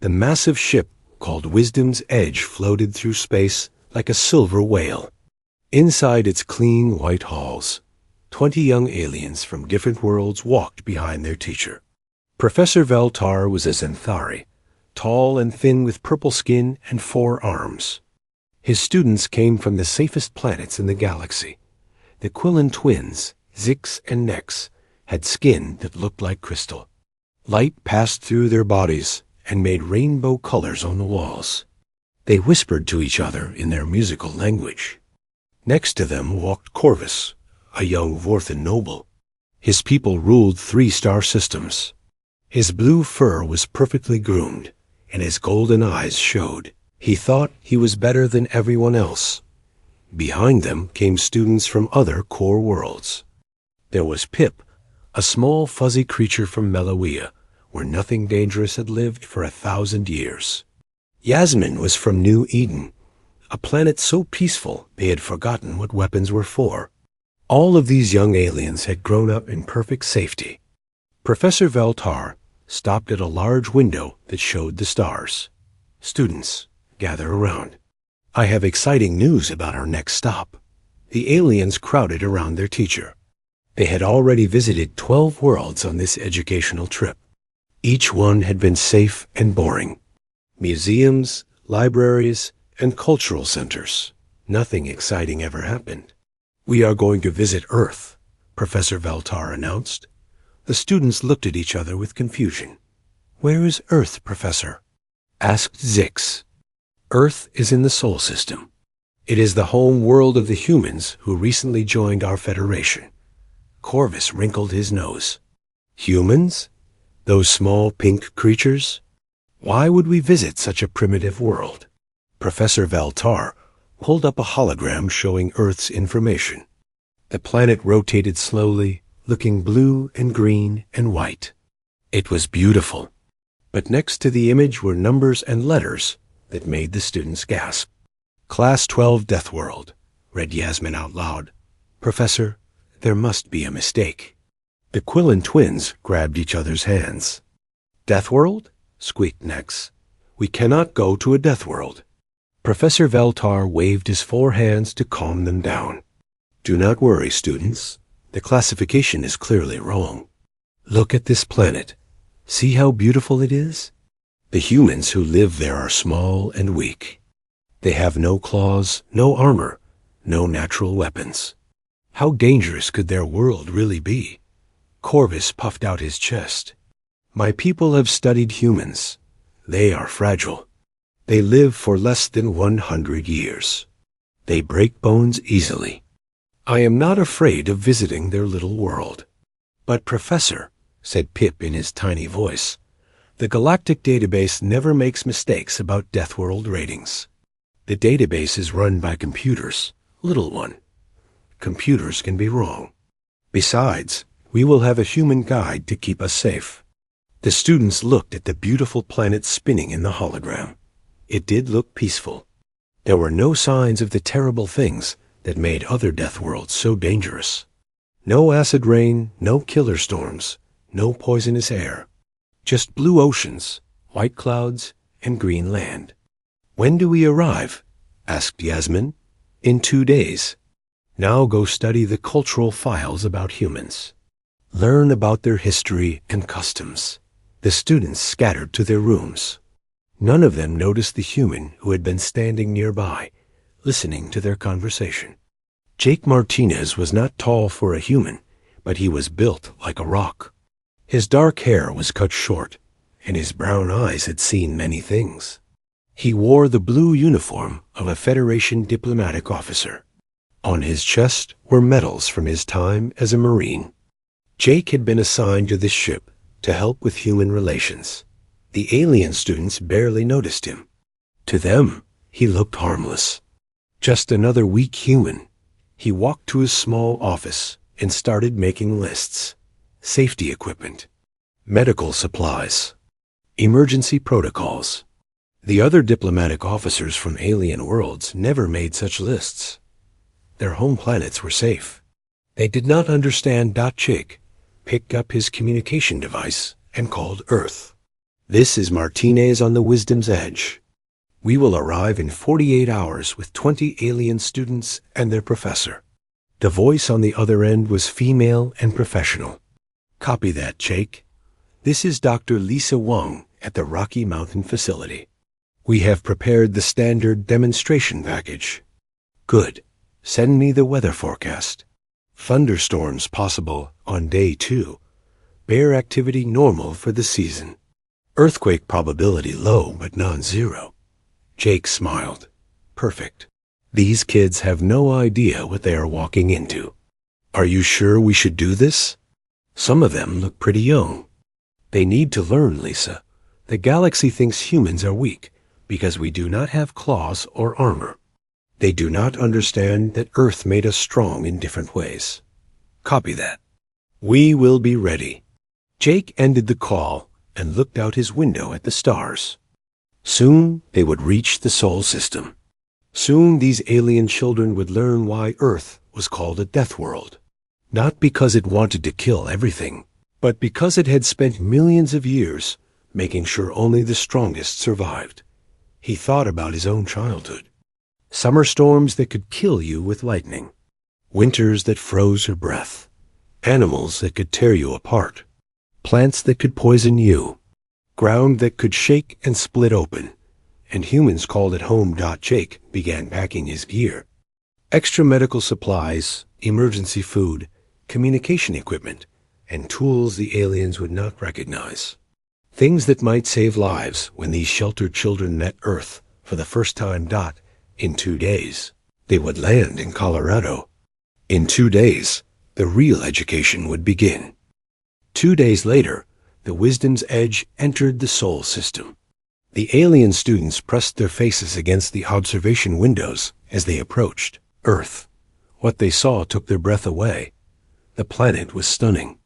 The massive ship called Wisdom's Edge floated through space like a silver whale. Inside its clean white halls, 20 young aliens from different worlds walked behind their teacher. Professor Veltar was a Xanthari, tall and thin with purple skin and 4 arms. His students came from the safest planets in the galaxy. The Quillen twins, Zix and Nex, had skin that looked like crystal. Light passed through their bodies and made rainbow colors on the walls. They whispered to each other in their musical language. Next to them walked Corvus, a young Vorthan noble. His people ruled 3 star systems. His blue fur was perfectly groomed, and his golden eyes showed. He thought he was better than everyone else. Behind them came students from other core worlds. There was Pip, a small fuzzy creature from Meloea, where nothing dangerous had lived for 1,000 years. Yasmin was from New Eden, a planet so peaceful they had forgotten what weapons were for. All of these young aliens had grown up in perfect safety. Professor Veltar stopped at a large window that showed the stars. Students, gather around. I have exciting news about our next stop. The aliens crowded around their teacher. They had already visited 12 worlds on this educational trip. Each one had been safe and boring. Museums, libraries, and cultural centers. Nothing exciting ever happened. We are going to visit Earth, Professor Veltar announced. The students looked at each other with confusion. Where is Earth, Professor? Asked Zix. Earth is in the Sol System. It is the home world of the humans who recently joined our Federation. Corvus wrinkled his nose. Humans? Those small pink creatures? Why would we visit such a primitive world? Professor Veltar pulled up a hologram showing Earth's information. The planet rotated slowly, looking blue and green and white. It was beautiful. But next to the image were numbers and letters that made the students gasp. Class 12 Deathworld, read Yasmin out loud. Professor, there must be a mistake. The Quillen twins grabbed each other's hands. Deathworld? Squeaked Nex. We cannot go to a Deathworld. Professor Veltar waved his 4 hands to calm them down. Do not worry, students. The classification is clearly wrong. Look at this planet. See how beautiful it is? The humans who live there are small and weak. They have no claws, no armor, no natural weapons. How dangerous could their world really be? Corvus puffed out his chest. My people have studied humans. They are fragile. They live for less than 100 years. They break bones easily. I am not afraid of visiting their little world. But Professor, said Pip in his tiny voice, the Galactic database never makes mistakes about Deathworld ratings. The database is run by computers, little one. Computers can be wrong. Besides, we will have a human guide to keep us safe. The students looked at the beautiful planet spinning in the hologram. It did look peaceful. There were no signs of the terrible things that made other Deathworlds so dangerous. No acid rain, no killer storms, no poisonous air. Just blue oceans, white clouds, and green land. When do we arrive? Asked Yasmin. In 2 days. Now go study the cultural files about humans. Learn about their history and customs. The students scattered to their rooms. None of them noticed the human who had been standing nearby, listening to their conversation. Jake Martinez was not tall for a human, but he was built like a rock. His dark hair was cut short, and his brown eyes had seen many things. He wore the blue uniform of a Federation diplomatic officer. On his chest were medals from his time as a Marine. Jake had been assigned to this ship to help with human relations. The alien students barely noticed him. To them, he looked harmless. Just another weak human. He walked to his small office and started making lists. Safety equipment, medical supplies, emergency protocols. The other diplomatic officers from alien worlds never made such lists. Their home planets were safe. They did not understand. Chick picked up his communication device and called Earth. This is Martinez on the Wisdom's Edge. We will arrive in 48 hours with 20 alien students and their professor. The voice on the other end was female and professional. Copy that, Jake. This is Dr. Lisa Wang at the Rocky Mountain facility. We have prepared the standard demonstration package. Good. Send me the weather forecast. Thunderstorms possible on day 2. Bear activity normal for the season. Earthquake probability low but non-zero. Jake smiled. Perfect. These kids have no idea what they are walking into. Are you sure we should do this? Some of them look pretty young. They need to learn, Lisa. The galaxy thinks humans are weak because we do not have claws or armor. They do not understand that Earth made us strong in different ways. Copy that. We will be ready. Jake ended the call and looked out his window at the stars. Soon they would reach the Sol system. Soon these alien children would learn why Earth was called a Deathworld. Not because it wanted to kill everything, but because it had spent millions of years making sure only the strongest survived. He thought about his own childhood. Summer storms that could kill you with lightning. Winters that froze your breath. Animals that could tear you apart. Plants that could poison you. Ground that could shake and split open. And humans called it home. Jake began packing his gear. Extra medical supplies, emergency food, communication equipment, and tools the aliens would not recognize. Things that might save lives when these sheltered children met Earth for the first time. In 2 days, they would land in Colorado. In 2 days, the real education would begin. 2 days later, the Wisdom's Edge entered the Sol system. The alien students pressed their faces against the observation windows as they approached Earth. What they saw took their breath away. The planet was stunning.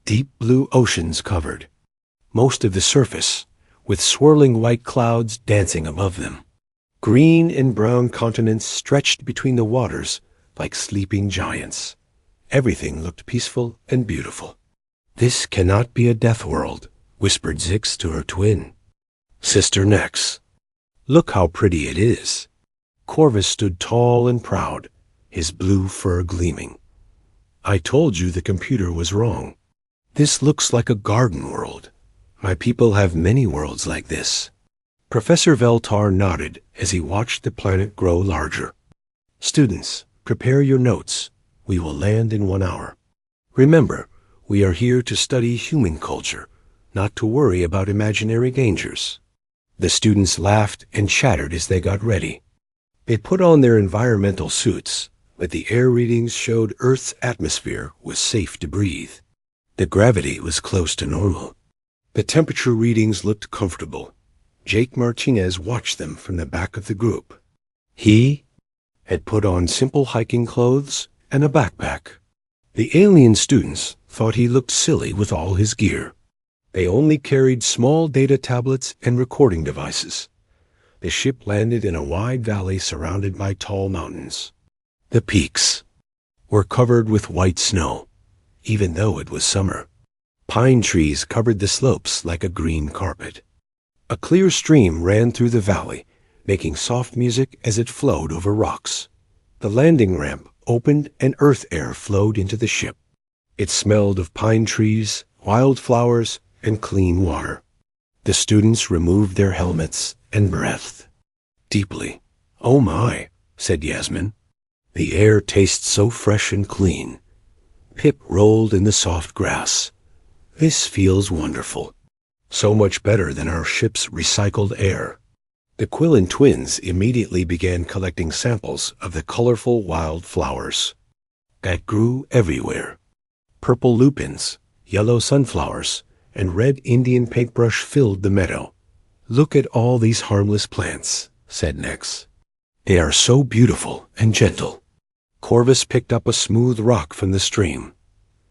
Deep blue oceans covered most of the surface, with swirling white clouds dancing above them. Green and brown continents stretched between the waters like sleeping giants. Everything looked peaceful and beautiful. This cannot be a death world, whispered Zix to her twin. Sister Nex, look how pretty it is. Corvus stood tall and proud, his blue fur gleaming. I told you the computer was wrong. This looks like a garden world. My people have many worlds like this. Professor Veltar nodded as he watched the planet grow larger. Students, prepare your notes. We will land in 1 hour. Remember, we are here to study human culture, not to worry about imaginary dangers. The students laughed and chattered as they got ready. They put on their environmental suits, but the air readings showed Earth's atmosphere was safe to breathe. The gravity was close to normal. The temperature readings looked comfortable. Jake Martinez watched them from the back of the group. He had put on simple hiking clothes and a backpack. The alien students thought he looked silly with all his gear. They only carried small data tablets and recording devices. The ship landed in a wide valley surrounded by tall mountains. The peaks were covered with white snow, even though it was summer. Pine trees covered the slopes like a green carpet. A clear stream ran through the valley, making soft music as it flowed over rocks. The landing ramp opened and earth air flowed into the ship. It smelled of pine trees, wildflowers, and clean water. The students removed their helmets and breathed deeply. Oh my, said Yasmin. The air tastes so fresh and clean. Pip rolled in the soft grass. This feels wonderful. So much better than our ship's recycled air. The Quillen twins immediately began collecting samples of the colorful wild flowers that grew everywhere. Purple lupins, yellow sunflowers, and red Indian paintbrush filled the meadow. Look at all these harmless plants, said Nex. They are so beautiful and gentle. Corvus picked up a smooth rock from the stream.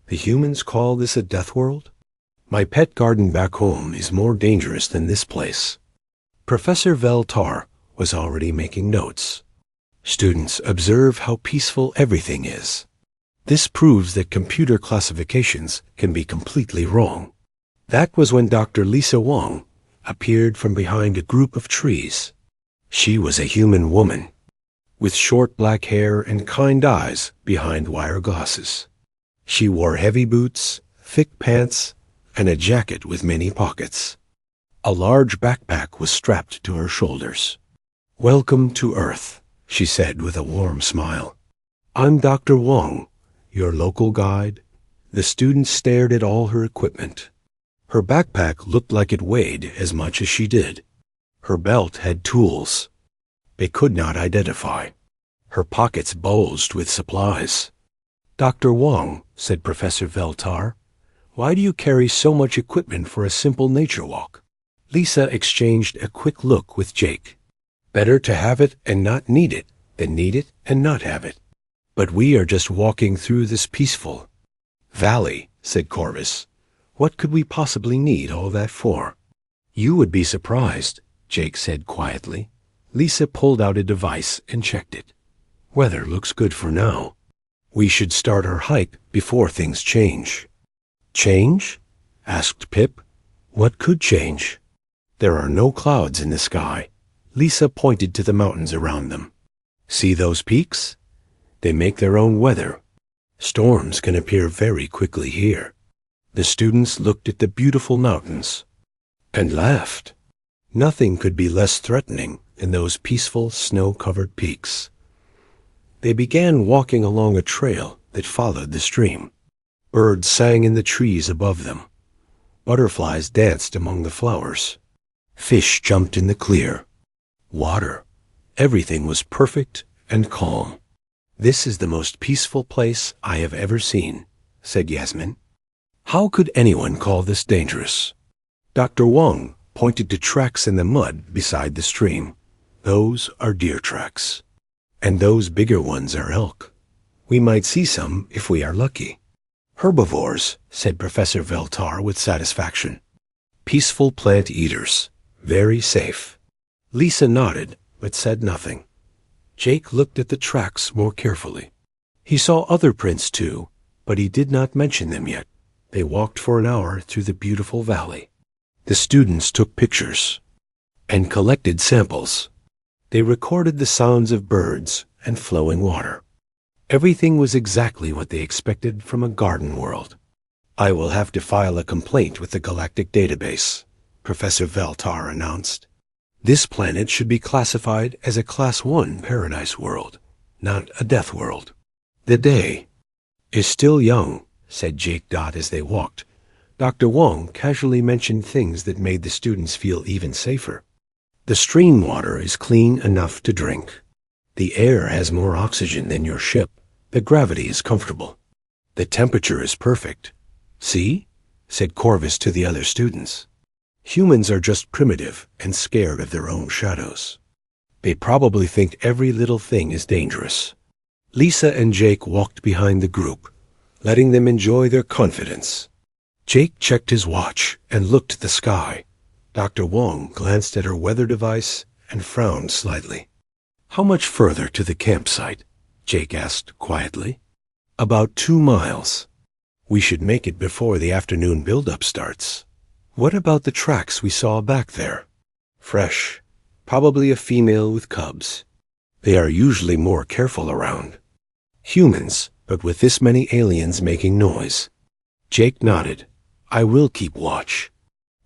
The humans call this a death world? My pet garden back home is more dangerous than this place. Professor Veltar was already making notes. Students, observe how peaceful everything is. This proves that computer classifications can be completely wrong. That was when Dr. Lisa Wang, appeared from behind a group of trees. She was a human woman, with short black hair and kind eyes behind wire glasses. She wore heavy boots, thick pants, and a jacket with many pockets. A large backpack was strapped to her shoulders. "Welcome to Earth," she said with a warm smile. "I'm Dr. Wong, your local guide." The students stared at all her equipment. Her backpack looked like it weighed as much as she did. Her belt had tools they could not identify. Her pockets bulged with supplies. "Dr. Wong," said Professor Veltar, "why do you carry so much equipment for a simple nature walk?" Lisa exchanged a quick look with Jake. "Better to have it and not need it than need it and not have it. But we are just walking through this peaceful valley," said Corvus. "What could we possibly need all that for?" "You would be surprised," Jake said quietly. Lisa pulled out a device and checked it. "Weather looks good for now. We should start our hike before things change." "Change?" asked Pip. "What could change?" "There are no clouds in the sky." Lisa pointed to the mountains around them. "See those peaks? They make their own weather. Storms can appear very quickly here." The students looked at the beautiful mountains and laughed. Nothing could be less threatening than those peaceful, snow-covered peaks. They began walking along a trail that followed the stream. Birds sang in the trees above them. Butterflies danced among the flowers. Fish jumped in the clear water. Everything was perfect and calm. "This is the most peaceful place I have ever seen," said Yasmin. "How could anyone call this dangerous?" Dr. Wong pointed to tracks in the mud beside the stream. "Those are deer tracks. And those bigger ones are elk. We might see some if we are lucky." "Herbivores," said Professor Veltar with satisfaction. "Peaceful plant eaters. Very safe." Lisa nodded, but said nothing. Jake looked at the tracks more carefully. He saw other prints too, but he did not mention them yet. They walked for an hour through the beautiful valley. The students took pictures and collected samples. They recorded the sounds of birds and flowing water. Everything was exactly what they expected from a garden world. "I will have to file a complaint with the Galactic database," Professor Veltar announced. "This planet should be classified as a Class 1 paradise world, not a death world." "The day is still young," said Jake Dot as they walked. Dr. Wong casually mentioned things that made the students feel even safer. "The stream water is clean enough to drink. The air has more oxygen than your ship. The gravity is comfortable. The temperature is perfect. See?" said Corvus to the other students. "Humans are just primitive and scared of their own shadows. They probably think every little thing is dangerous." Lisa and Jake walked behind the group, letting them enjoy their confidence. Jake checked his watch and looked at the sky. Dr. Wong glanced at her weather device and frowned slightly. "How much further to the campsite?" Jake asked quietly. "About 2 miles. We should make it before the afternoon build-up starts." "What about the tracks we saw back there?" "Fresh. Probably a female with cubs. They are usually more careful around. Humans, but with this many aliens making noise." Jake nodded. "I will keep watch."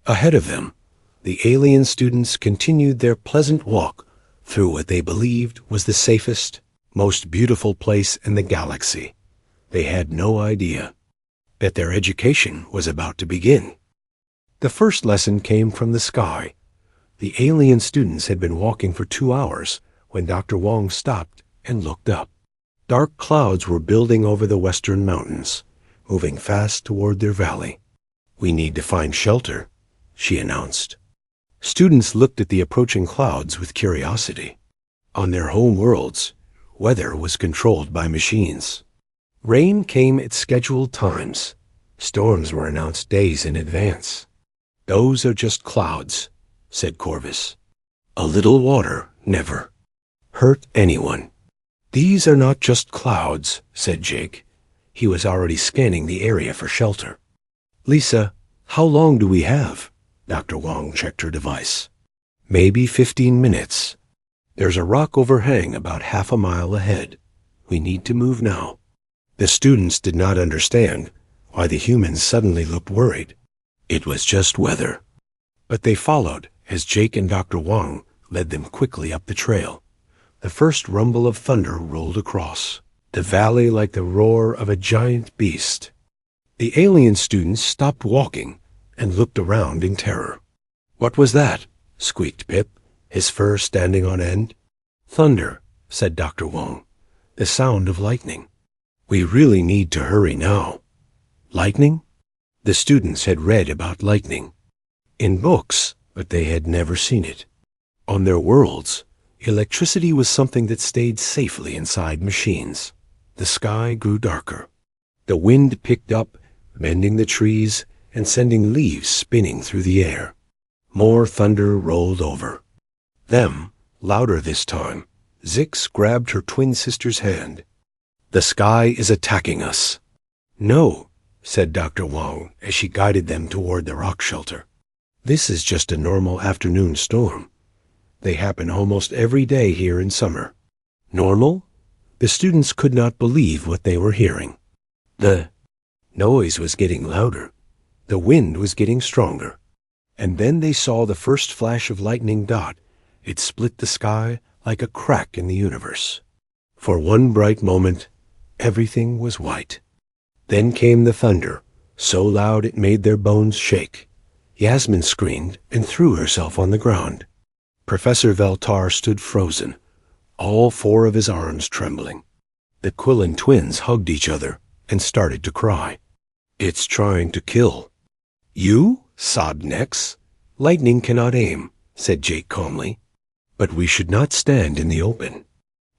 Ahead of them, the alien students continued their pleasant walk through what they believed was the safest, most beautiful place in the galaxy. They had no idea that their education was about to begin. The first lesson came from the sky. The alien students had been walking for 2 hours when Dr. Wong stopped and looked up. Dark clouds were building over the western mountains, moving fast toward their valley. "We need to find shelter," she announced. Students looked at the approaching clouds with curiosity. On their home worlds, weather was controlled by machines. Rain came at scheduled times. Storms were announced days in advance. "Those are just clouds," said Corvus. "A little water never hurt anyone." "These are not just clouds," said Jake. He was already scanning the area for shelter. "Lisa, how long do we have?" Dr. Wong checked her device. Maybe 15 minutes. There's a rock overhang about half a mile ahead. We need to move now. The students did not understand why the humans suddenly looked worried. It was just weather. But they followed as Jake and Dr. Wong led them quickly up the trail. The first rumble of thunder rolled across the valley like the roar of a giant beast. The alien students stopped walking and looked around in terror. "What was that?" squeaked Pip, his fur standing on end. "Thunder," said Dr. Wong. "The sound of lightning. We really need to hurry now." Lightning? The students had read about lightning in books, but they had never seen it. On their worlds, electricity was something that stayed safely inside machines. The sky grew darker. The wind picked up, bending the trees and sending leaves spinning through the air. More thunder rolled over. Them, louder this time, Zix grabbed her twin sister's hand. "The sky is attacking us." "No," said Dr. Wong as she guided them toward the rock shelter. "This is just a normal afternoon storm. They happen almost every day here in summer." Normal? The students could not believe what they were hearing. The noise was getting louder. The wind was getting stronger. And then they saw the first flash of lightning dot. It split the sky like a crack in the universe. For one bright moment, everything was white. Then came the thunder, so loud it made their bones shake. Yasmin screamed and threw herself on the ground. Professor Veltar stood frozen, all four of his arms trembling. The Quillen twins hugged each other and started to cry. "It's trying to kill." "You?" sobbed Nex. "Lightning cannot aim," said Jake calmly. "But we should not stand in the open."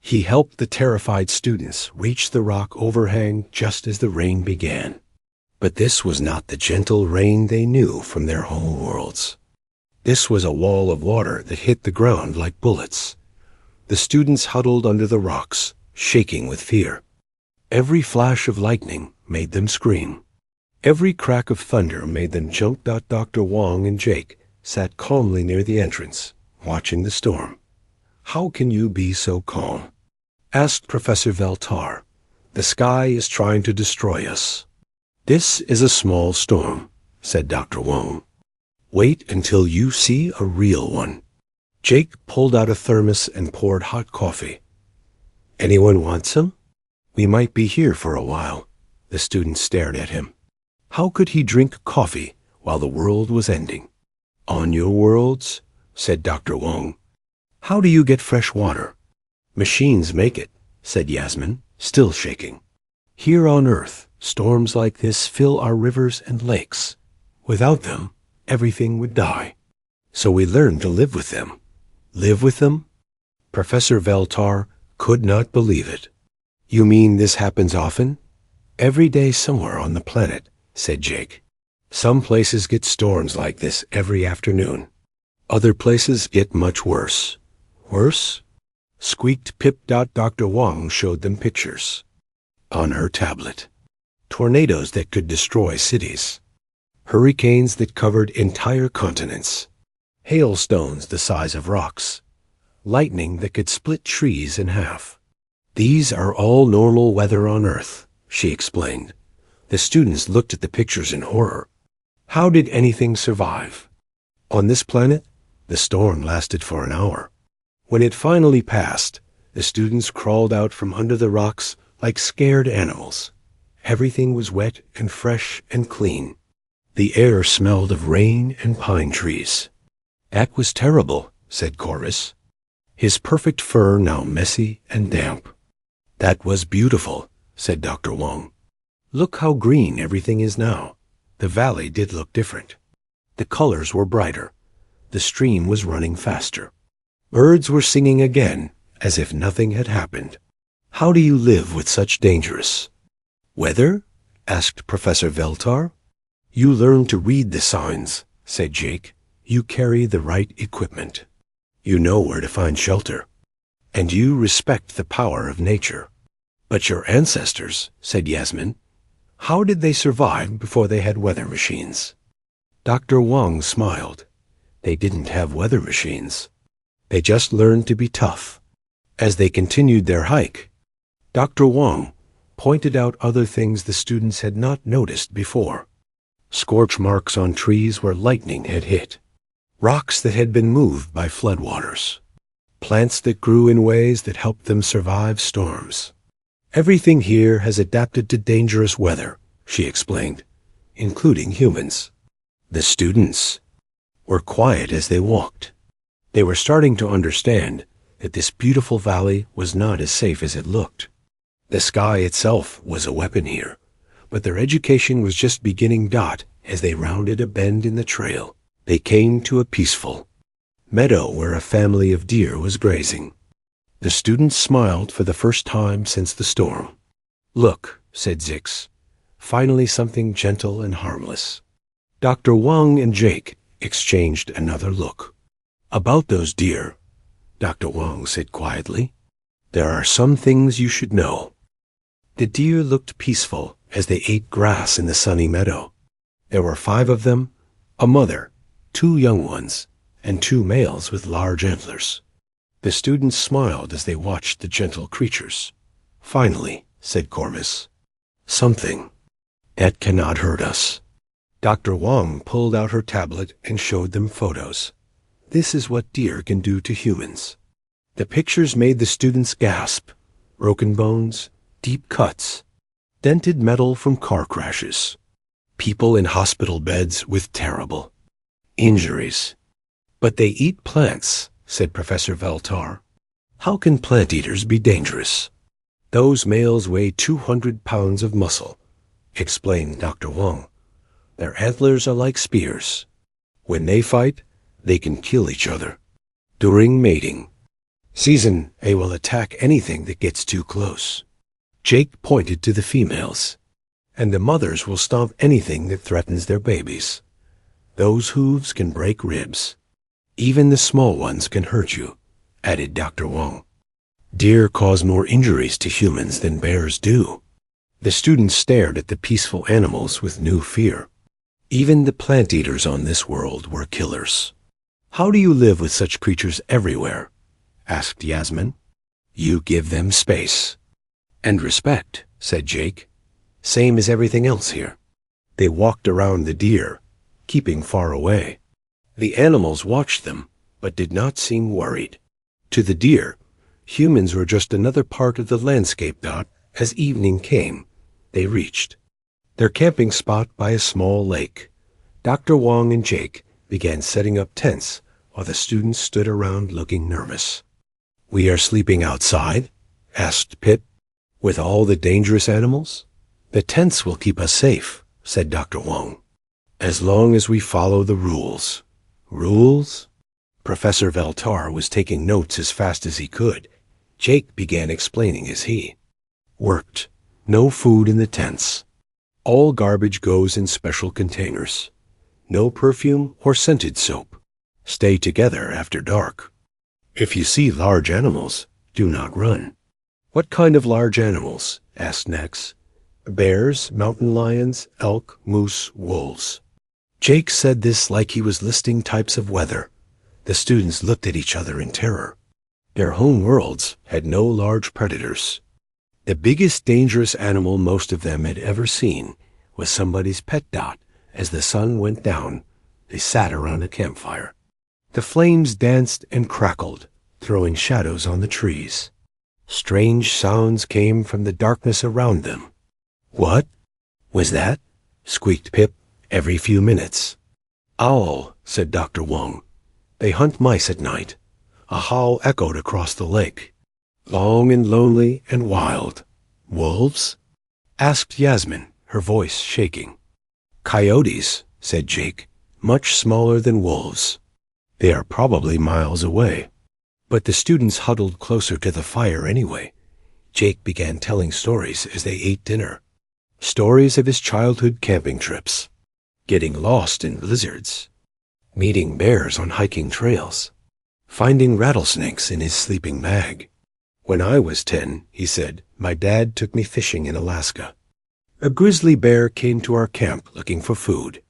He helped the terrified students reach the rock overhang just as the rain began. But this was not the gentle rain they knew from their home worlds. This was a wall of water that hit the ground like bullets. The students huddled under the rocks, shaking with fear. Every flash of lightning made them scream. Every crack of thunder made them jump. Dr. Wong and Jake sat calmly near the entrance, watching the storm. "How can you be so calm?" asked Professor Veltar. "The sky is trying to destroy us." "This is a small storm," said Dr. Wong. "Wait until you see a real one." Jake pulled out a thermos and poured hot coffee. "Anyone want some?" "We might be here for a while." The students stared at him. How could he drink coffee while the world was ending? "On your worlds," said Dr. Wong. "How do you get fresh water?" "Machines make it," said Yasmin, still shaking. "Here on Earth, storms like this fill our rivers and lakes. Without them, everything would die. So we learn to live with them." "Live with them?" Professor Veltar could not believe it. "You mean this happens often?" "Every day somewhere on the planet," said Jake. "Some places get storms like this every afternoon. Other places get much worse." "Worse?" squeaked Pip. Dr. Wong showed them pictures on her tablet. Tornadoes that could destroy cities. Hurricanes that covered entire continents. Hailstones the size of rocks. Lightning that could split trees in half. "These are all normal weather on Earth," she explained. The students looked at the pictures in horror. How did anything survive? On this planet, the storm lasted for an hour. When it finally passed, the students crawled out from under the rocks like scared animals. Everything was wet and fresh and clean. The air smelled of rain and pine trees. "That was terrible," said Corvus, his perfect fur now messy and damp. "That was beautiful," said Dr. Wong. "Look how green everything is now." The valley did look different. The colors were brighter. The stream was running faster. Birds were singing again, as if nothing had happened. "How do you live with such dangerous weather?" asked Professor Veltar. "You learn to read the signs," said Jake. "You carry the right equipment. You know where to find shelter. And you respect the power of nature." "But your ancestors," said Yasmin, "how did they survive before they had weather machines?" Dr. Wang smiled. They didn't have weather machines. They just learned to be tough. As they continued their hike, Dr. Wang pointed out other things the students had not noticed before. Scorch marks on trees where lightning had hit. Rocks that had been moved by floodwaters. Plants that grew in ways that helped them survive storms. Everything here has adapted to dangerous weather, she explained, including humans. The students were quiet as they walked. They were starting to understand that this beautiful valley was not as safe as it looked. The sky itself was a weapon here, but their education was just beginning. As they rounded a bend in the trail, they came to a peaceful meadow where a family of deer was grazing. The students smiled for the first time since the storm. "Look," said Zix, "finally something gentle and harmless." Dr. Wang and Jake exchanged another look. "About those deer," Dr. Wang said quietly, "there are some things you should know." The deer looked peaceful as they ate grass in the sunny meadow. There were 5 of them, a mother, 2 young ones, and 2 males with large antlers. The students smiled as they watched the gentle creatures. "Finally," said Cormus, "something that cannot hurt us." Dr. Wang pulled out her tablet and showed them photos. "This is what deer can do to humans." The pictures made the students gasp. Broken bones, deep cuts, dented metal from car crashes, people in hospital beds with terrible injuries. "But they eat plants," said Professor Veltar. "How can plant eaters be dangerous?" "Those males weigh 200 pounds of muscle," explained Dr. Wang. "Their antlers are like spears. When they fight, they can kill each other. During mating season, they will attack anything that gets too close." Jake pointed to the females. "And the mothers will stomp anything that threatens their babies. Those hooves can break ribs. Even the small ones can hurt you," added Dr. Wang. "Deer cause more injuries to humans than bears do." The students stared at the peaceful animals with new fear. Even the plant eaters on this world were killers. "How do you live with such creatures everywhere?" asked Yasmin. "You give them space." "And respect," said Jake. "Same as everything else here." They walked around the deer, keeping far away. The animals watched them, but did not seem worried. To the deer, humans were just another part of the landscape. As evening came, they reached their camping spot by a small lake. Dr. Wang and Jake began setting up tents while the students stood around looking nervous. "We are sleeping outside?" asked Pip. "With all the dangerous animals?" "The tents will keep us safe," said Dr. Wang. "As long as we follow the rules." "Rules?" Professor Veltar was taking notes as fast as he could. Jake began explaining as he worked. "No food in the tents. All garbage goes in special containers. No perfume or scented soap. Stay together after dark. If you see large animals, do not run." "What kind of large animals?" asked Nex. "Bears, mountain lions, elk, moose, wolves." Jake said this like he was listing types of weather. The students looked at each other in terror. Their home worlds had no large predators. The biggest dangerous animal most of them had ever seen was somebody's pet. As the sun went down, they sat around a campfire. The flames danced and crackled, throwing shadows on the trees. Strange sounds came from the darkness around them. "What was that?" squeaked Pip every few minutes. "Owl," said Dr. Wang. "They hunt mice at night." A howl echoed across the lake. "Long and lonely and wild." "Wolves?" asked Yasmin, her voice shaking. "Coyotes," said Jake, "much smaller than wolves. They are probably miles away." But the students huddled closer to the fire anyway. Jake began telling stories as they ate dinner. Stories of his childhood camping trips, getting lost in blizzards, meeting bears on hiking trails, finding rattlesnakes in his sleeping bag. "When I was 10, he said, my dad took me fishing in Alaska. A grizzly bear came to our camp looking for food.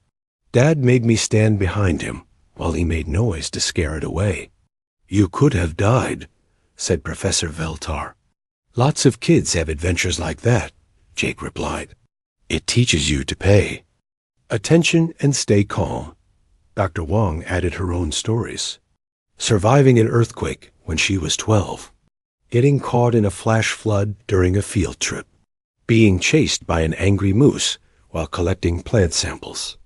Dad made me stand behind him while he made noise to scare it away. You could have died, said Professor Veltar. Lots of kids have adventures like that, Jake replied. It teaches you to pay attention and stay calm. Dr. Wong added her own stories. Surviving an earthquake when she was 12. Getting caught in a flash flood during a field trip. Being chased by an angry moose while collecting plant samples.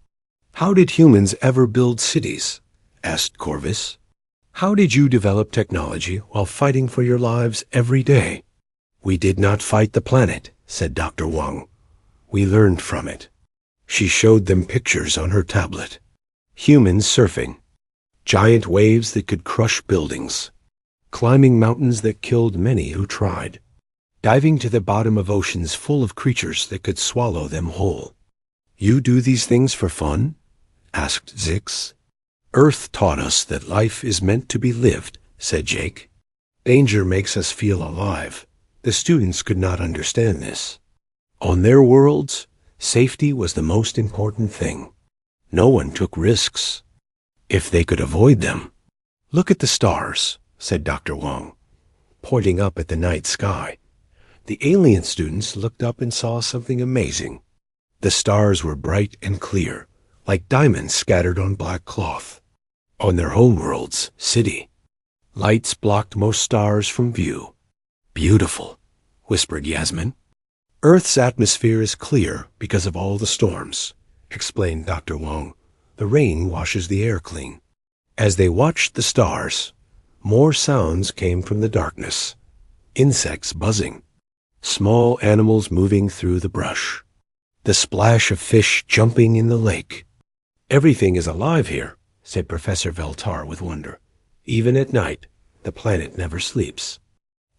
How did humans ever build cities? Asked Corvus. How did you develop technology while fighting for your lives every day? We did not fight the planet, said Dr. Wong. We learned from it. She showed them pictures on her tablet. Humans surfing. Giant waves that could crush buildings. Climbing mountains that killed many who tried. Diving to the bottom of oceans full of creatures that could swallow them whole. You do these things for fun? Asked Zix. Earth taught us that life is meant to be lived, said Jake. Danger makes us feel alive. The students could not understand this. On their worlds, safety was the most important thing. No one took risks. If they could avoid them. Look at the stars, said Dr. Wong, pointing up at the night sky. The alien students looked up and saw something amazing. The stars were bright and clear, like diamonds scattered on black cloth. On their homeworld's city, lights blocked most stars from view. Beautiful, whispered Yasmin. Earth's atmosphere is clear because of all the storms, explained Dr. Wong. The rain washes the air clean. As they watched the stars, more sounds came from the darkness. Insects buzzing. Small animals moving through the brush. The splash of fish jumping in the lake. Everything is alive here, said Professor Veltar with wonder. Even at night, the planet never sleeps.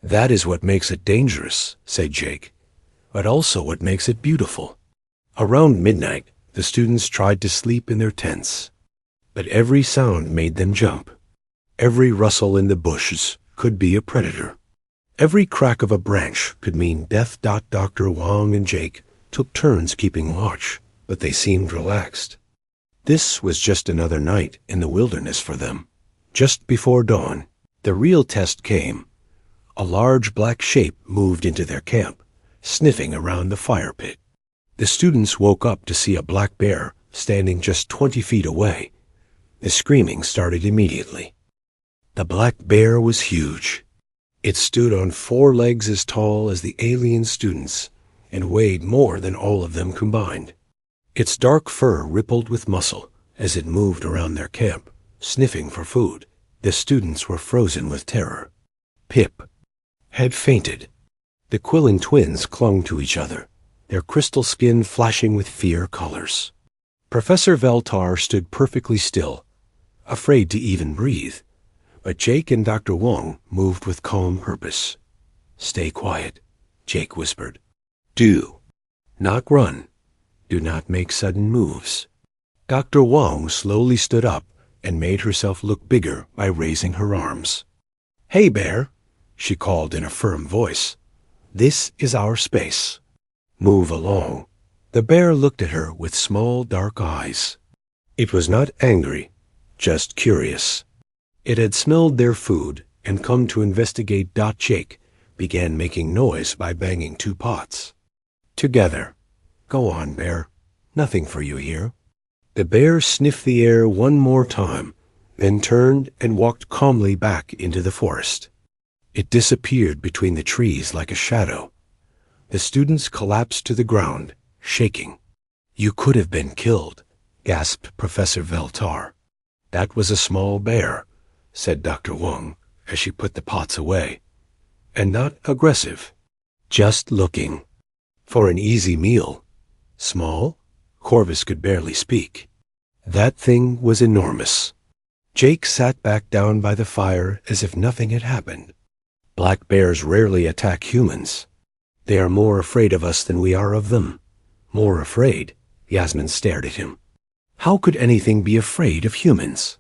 That is what makes it dangerous, said Jake, but also what makes it beautiful. Around midnight, the students tried to sleep in their tents, but every sound made them jump. Every rustle in the bushes could be a predator. Every crack of a branch could mean death. Dr. Wong and Jake took turns keeping watch, but they seemed relaxed. This was just another night in the wilderness for them. Just before dawn, the real test came. A large black shape moved into their camp, sniffing around the fire pit. The students woke up to see a black bear standing just 20 feet away. The screaming started immediately. The black bear was huge. It stood on 4 legs as tall as the alien students and weighed more than all of them combined. Its dark fur rippled with muscle as it moved around their camp, sniffing for food. The students were frozen with terror. Pip had fainted. The Quillen twins clung to each other, their crystal skin flashing with fear colors. Professor Veltar stood perfectly still, afraid to even breathe, but Jake and Dr. Wong moved with calm purpose. Stay quiet, Jake whispered. Do not run. Do not make sudden moves. Dr. Wong slowly stood up and made herself look bigger by raising her arms. Hey, bear, she called in a firm voice. This is our space. Move along. The bear looked at her with small dark eyes. It was not angry, just curious. It had smelled their food and come to investigate. Jake began making noise by banging 2 pots. Together. Go on, bear. Nothing for you here. The bear sniffed the air one more time, then turned and walked calmly back into the forest. It disappeared between the trees like a shadow. The students collapsed to the ground, shaking. You could have been killed, gasped Professor Veltar. That was a small bear, said Dr. Wong as she put the pots away. And not aggressive, just looking for an easy meal. Small? Corvus could barely speak. That thing was enormous. Jake sat back down by the fire as if nothing had happened. Black bears rarely attack humans. They are more afraid of us than we are of them. More afraid? Yasmin stared at him. How could anything be afraid of humans?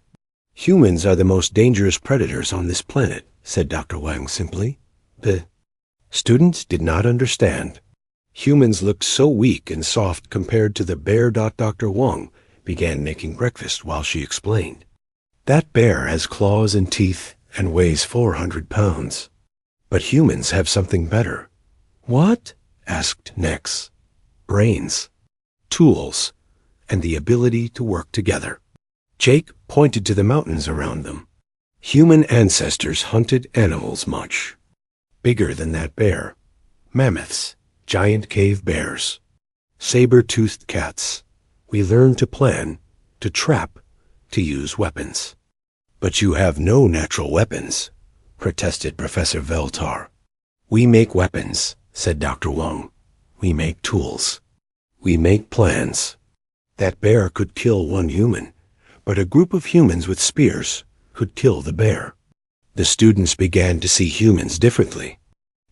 Humans are the most dangerous predators on this planet, said Dr. Wang simply. The students did not understand. Humans looked so weak and soft compared to the bear. Dr. Wong began making breakfast while she explained. That bear has claws and teeth and weighs 400 pounds. But humans have something better. What? Asked Nex. Brains, tools, and the ability to work together. Jake pointed to the mountains around them. Human ancestors hunted animals much bigger than that bear. Mammoths, giant cave bears, saber-toothed cats. We learned to plan, to trap, to use weapons. But you have no natural weapons, protested Professor Veltar. We make weapons, said Dr. Wong. We make tools. We make plans. That bear could kill one human, but a group of humans with spears could kill the bear. The students began to see humans differently,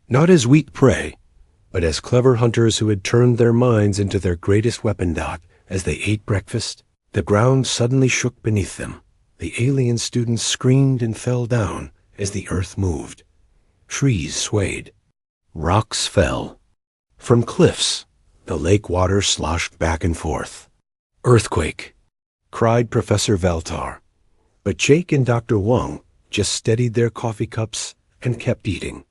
not as weak prey, but as clever hunters who had turned their minds into their greatest weapon. As they ate breakfast, the ground suddenly shook beneath them. The alien students screamed and fell down as the earth moved. Trees swayed. Rocks fell. From cliffs, the lake water sloshed back and forth. Earthquake, cried Professor Veltar. But Jake and Dr. Wong just steadied their coffee cups and kept eating.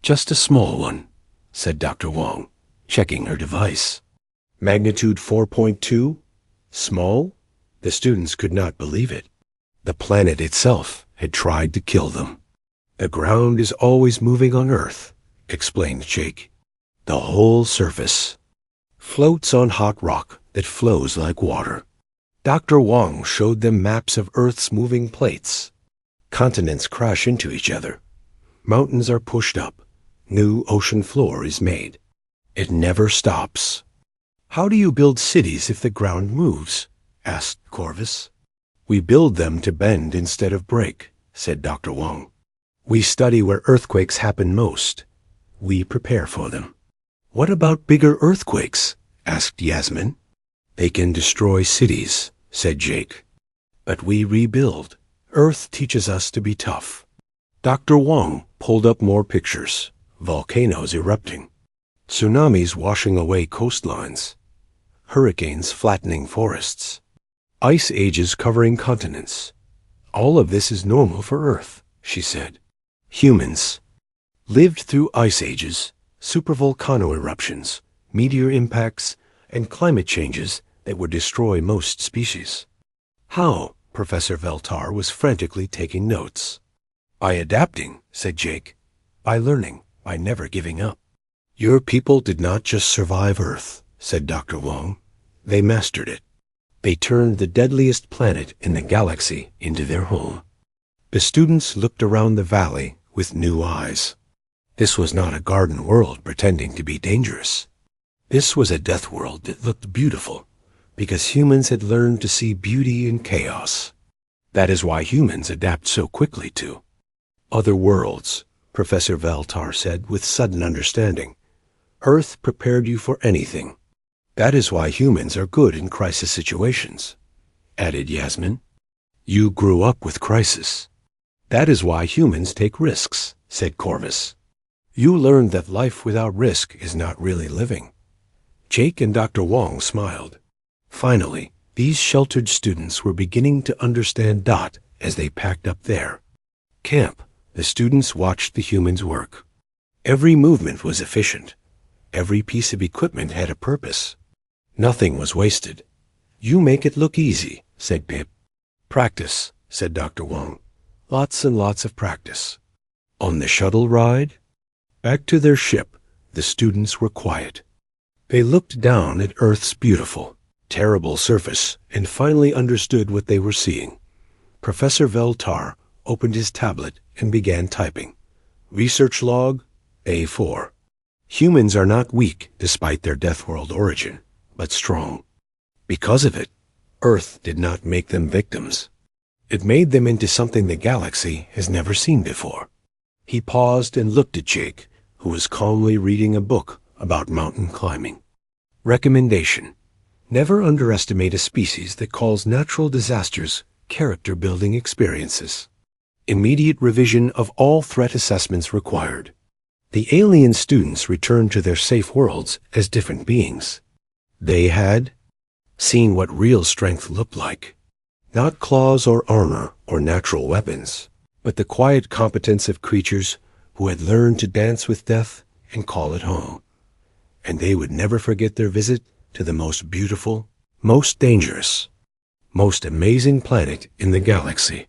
Just a small one, said Dr. Wong, checking her device. Magnitude 4.2? Small? The students could not believe it. The planet itself had tried to kill them. The ground is always moving on Earth, explained Jake. The whole surface floats on hot rock that flows like water. Dr. Wong showed them maps of Earth's moving plates. Continents crash into each other. Mountains are pushed up. New ocean floor is made. It never stops. How do you build cities if the ground moves? Asked Corvus. We build them to bend instead of break, said Dr. Wong. We study where earthquakes happen most. We prepare for them. What about bigger earthquakes? Asked Yasmin. They can destroy cities, said Jake. But we rebuild. Earth teaches us to be tough. Dr. Wong pulled up more pictures. Volcanoes erupting. Tsunamis washing away coastlines. Hurricanes flattening forests. Ice ages covering continents. All of this is normal for Earth, she said. Humans lived through ice ages, supervolcano eruptions, meteor impacts, and climate changes that would destroy most species. How? Professor Veltar was frantically taking notes. By adapting, said Jake. By learning, by never giving up. Your people did not just survive Earth, said Dr. Wong. They mastered it. They turned the deadliest planet in the galaxy into their home. The students looked around the valley with new eyes. This was not a garden world pretending to be dangerous. This was a death world that looked beautiful, because humans had learned to see beauty in chaos. That is why humans adapt so quickly to other worlds, Professor Veltar said with sudden understanding. Earth prepared you for anything. That is why humans are good in crisis situations, added Yasmin. You grew up with crisis. That is why humans take risks, said Corvus. You learned that life without risk is not really living. Jake and Dr. Wong smiled. Finally, these sheltered students were beginning to understand Dot as they packed up their camp. The students watched the humans work. Every movement was efficient. Every piece of equipment had a purpose. Nothing was wasted. You make it look easy, said Pip. Practice, said Dr. Wong. Lots and lots of practice. On the shuttle ride? Back to their ship, the students were quiet. They looked down at Earth's beautiful, terrible surface and finally understood what they were seeing. Professor Veltar opened his tablet and began typing. Research log, A4. Humans are not weak despite their Deathworld origin, but strong. Because of it, Earth did not make them victims. It made them into something the galaxy has never seen before. He paused and looked at Jake, who was calmly reading a book about mountain climbing. Recommendation: never underestimate a species that calls natural disasters character-building experiences. Immediate revision of all threat assessments required. The alien students returned to their safe worlds as different beings. They had seeing what real strength looked like. Not claws or armor or natural weapons, but the quiet competence of creatures who had learned to dance with death and call it home. And they would never forget their visit to the most beautiful, most dangerous, most amazing planet in the galaxy.